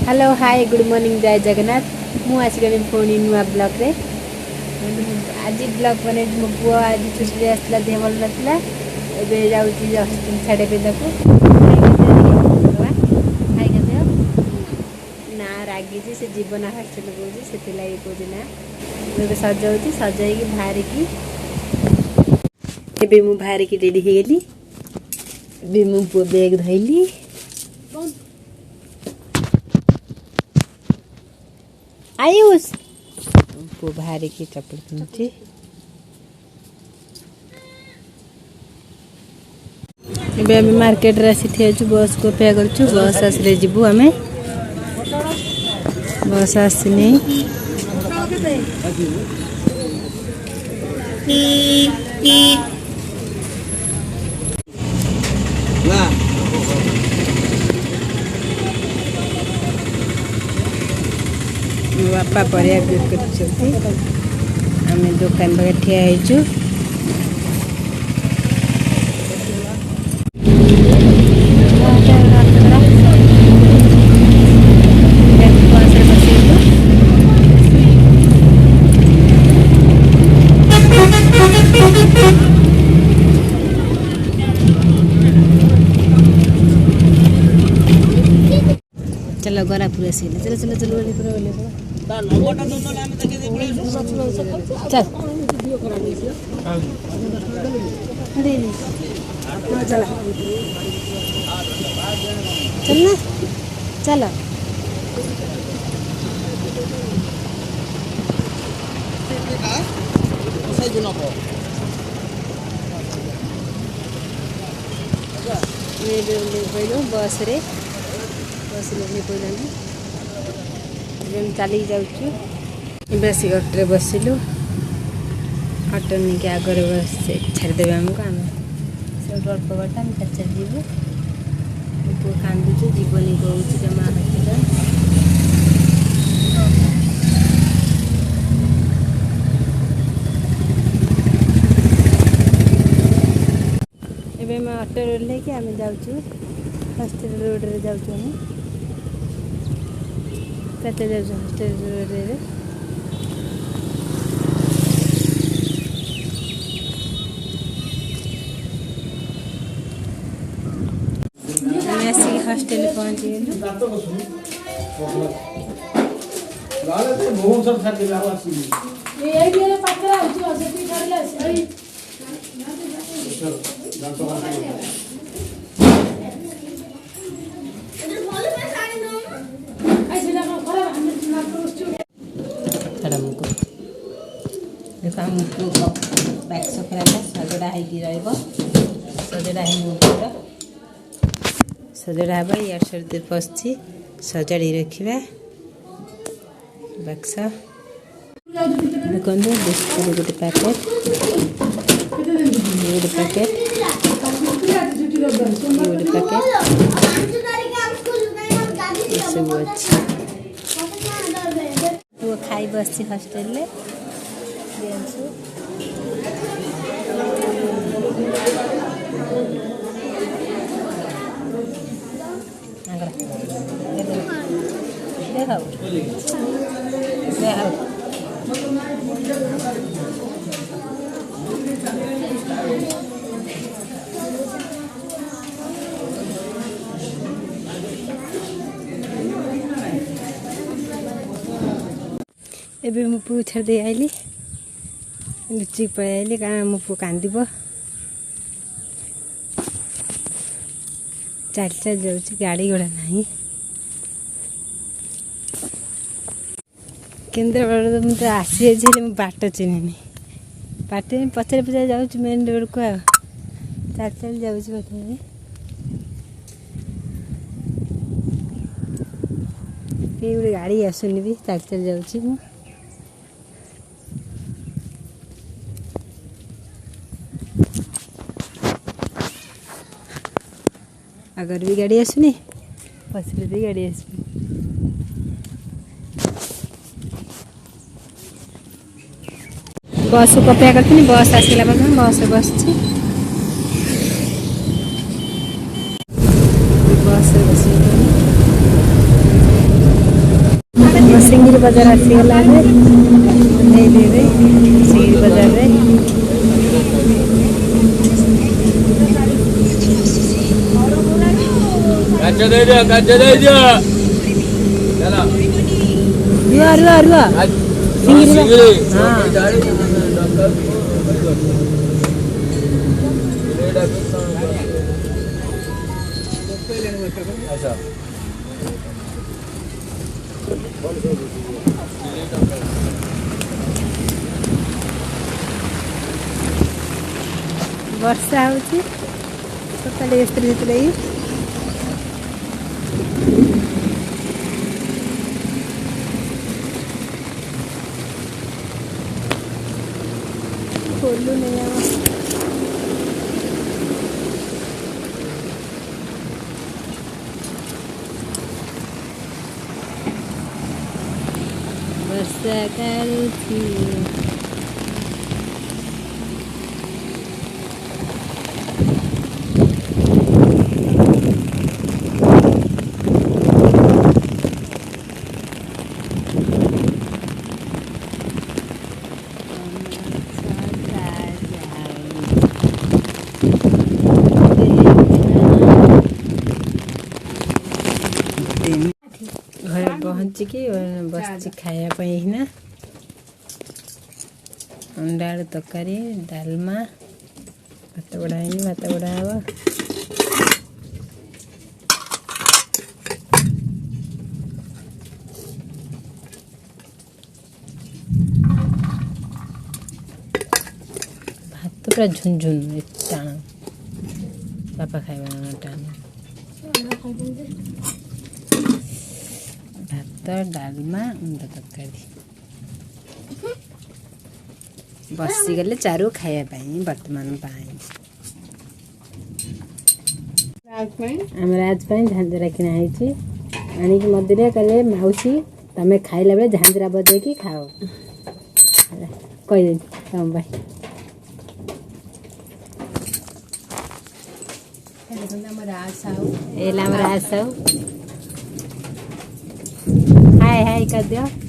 Hello hi good morning जय जगन्नाथ मु आसिगली पुणी नुआ ब्लॉग रे आज ब्लॉग बने मो पुआ आज छुट्टी आसला देह भल नथिला एबे जाउची हॉस्पिटल छाड़े पे ताको खाई के ना रागी से जीवन हॉस्पिटल को से लगी कौन ना सजाऊँ सजाई बाहर की एबे मु बाहर की रेडी हो गली एबे मु पुआ बैग धइली आयुष को बाहर की चप्पल पिंधि एबे मार्केट रे आसी थे बस को पे करछु बस आसले जीवु हमें बस आसनी बापा परिया बिक्री आम दुकान पाखे ठिया होइछु चलो गरा पूरा सीन चलो चलो चलो पूरा बोले चल चल चलो बस रे चली जाऊँ बस अटो बसिलु अटो नहीं कि आगे बस छाड़देवे आमको आम से अल्प बाट आम चल चल जीवु पु कांदुचु जीवनी कहूँ जमा एबे मैं अटो लेके आम जाऊँ हॉस्पिटल रोड रे जाऊँ कते जाऊँ हॉस्पिटल रोड रे हॉस्टल पहुंच देखो आमको बैग सफा सजड़ा हो सजड़ा है सजड़ा हाँ यार सर्दी पशि सजाड़ी रखा बक्स देखो बिस्कुट गोटे पैकेट गोटे पैकेट गोटे पैकेट सब अच्छे वो खाई बस हॉस्टल एबे मु पु छाड़ दे आइली लुचि पळै आइली कारण मु पु कांदिबो चल चल जाऊँ गाड़ी घोड़ा नहीं केन्द्रापड़ा तो मुझे आसी मुझे बाट चिन्हनी बाट पचार पचार जाऊँ मेन रोड को चल चल जाऊँ पचार गोटे गाड़ी आसुनी भी चल चल जाऊँ अगर भी गाड़ी आसुनी पछरे भी गाड़ी आसुनी बस को अपेक्षा करती बस आसला बस बस बस बस सिंगिरी बजार आसीगला सिंगिरी बजार रे दे दियो चला रुआ सिंगिरी हां अच्छा वर्षा होची सकाळी स्त्री भितर खोलू नहीं आवा वर्षा कालुची घर पहुँचिकी बस खायापी ना अंडा आलू तरकारी डालमा भात बड़ा भात बड़ा हम भात पूरा झुनझुन टाण बापा खाइबा टाण भात डालमा अंडा तरकारी बसीगले चारू खायापाई वर्तमान आज झांझरा किना आनिक मदुरे कले मौसी तमें खाइला बेले झांझरा बजे कि खाओ कह तुम भाई हाय हाय कर दियो।